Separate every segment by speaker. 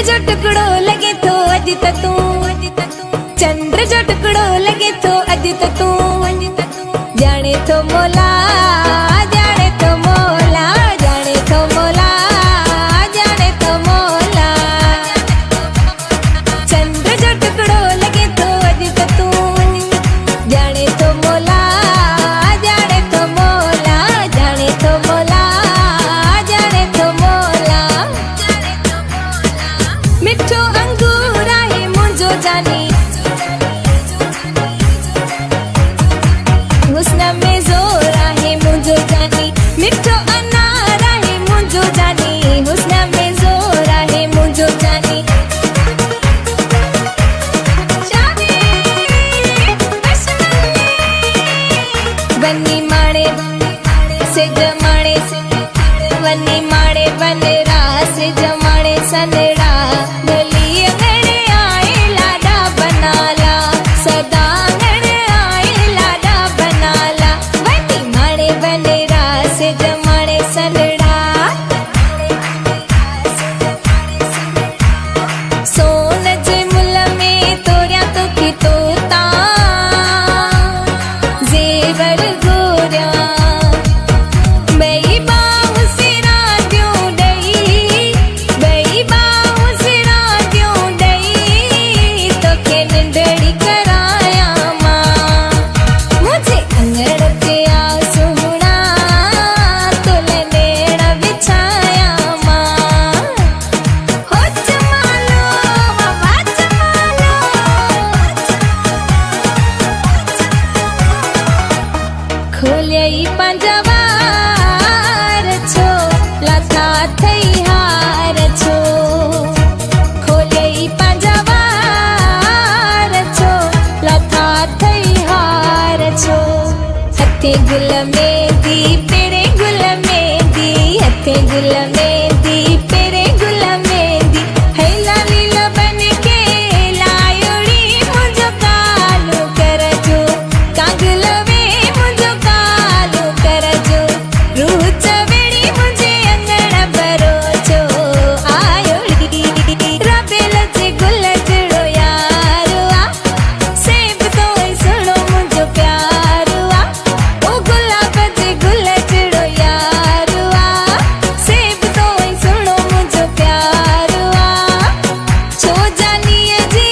Speaker 1: जो टुकड़ो लगे तो अज तू, चंद्र जो टुकड़ो लगे तो अज तू, जाने तो मोला, जाने तो मोला, जाने तो मोला, जाने तो मोला। चंद्र जो टुकड़ो लगे तो अज तू, जाने तो मोला, जाने तो मोला, जाने तो मोला, जाने तो मोला। मिठो अंगूर आहे मुंहिंजो जानी, हुस्न में जोर आहे मुंहिंजो जानी, मिठो अनार आहे मुंहिंजो जानी, हुस्न में जोर आहे मुंहिंजो जानी। वनी माणे से जमाणे, वनी माणे वनरा से जमाणे सनड़ा, गली अंगणे आए लाडा बनाला, सदा अंगणे आए लाडा बनाला। वनी माणे वनरा से जमाणे सनड़ा, सोन जे मुल में तोरिया तो की तोता, जेवर गोरिया बई बाहु सिरा द्यूं डई, बई बाहु सिरा द्यूं डई, तोखे निंढड़ी कराया मां, मुझे अंगड़ ते आ सुहणा, तोले नेड़ बिछाया मां। हो चमालो बाबा चमालो, खोलियई पंजवार छो, लथा थई हार छो, खोलियई पंजवार छो, लथा थई हार छो। हथे गुल मेंदी पेरे गुल मेंदी, हथे गुल मेंदी पेरे गुल मेंदी, है लाली लबन के लायोड़ी मुझो कालो करजो, कागल वे मुझो कालो करजो, रूह चवेड़ी मुझे अंगड़ बरोचो आयोड़ी। रबेल जे गुल जड़ो यारो आ, सेब तो सुनो मुझो प्यारो आ, ओ गुलाब जे गुल जड़ो यारो आ, सेब तो सुनो मुझो प्यारो आ। छो जानीअ जी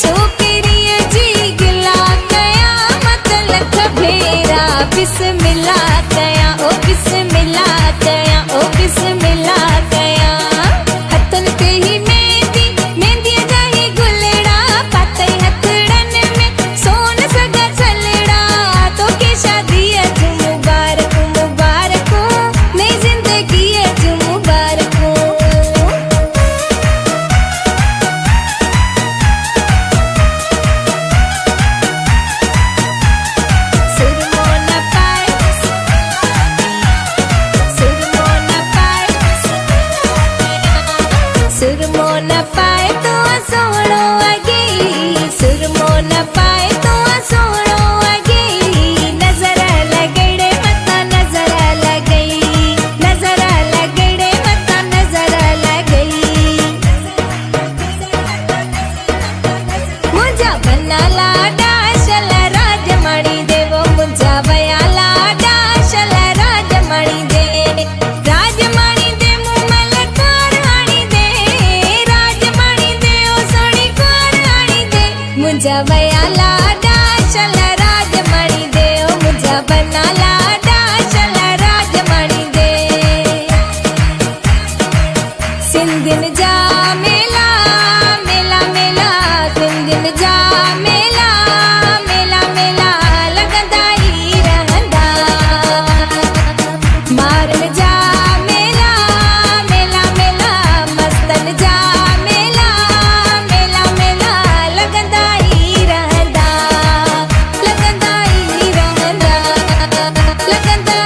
Speaker 1: छो पिरीअ जी गिला कया, मत लख भेरा बिस्मिल्ला कया, ओ बिस्मिल्ला कया, ओ बिस्मिल्ला कया। हथन पे ही मेहंदी मेहंदीअ जा ही गुलड़ा, पातई हथड़न में सोन सगा छलड़ा, तोखे शादीअ जूं मुबारकूं मुबारकूं, नई ज़िंदगीअ जूं मुबारकूं। सुरमो न पाए, सुरमो न पाए, सुरमो न पाए तो सोहणो अगे, सुरमो न पाए तो सोहणो अगे, नज़र लगड़े मता नज़र लगई, नज़र लगड़े मता नज़र लगई। मुंहिंजा बनाला डाशल राजमणी देवो, मुंहिंजा बयाला डाशल राजमणी दे, राजमणी दे मुमल कार हाणी दे, राजमणी दे ओ सोणी कार हाणी दे, मुंहिंजा बयाला डाशल राजमणी दे, ओ मुंहिंजा बनाला डाशल राजमणी दे। सिंधिन जा मेला मेला मेला, सिंधिन जा मेला मेला मेला, लगंदा ई रहंदा, मारन जा मेला मेला मेला, मस्तन जा मेला मेला मेला, लगंदा ई रहंदा, लगंदा ई रहंदा, लगंदा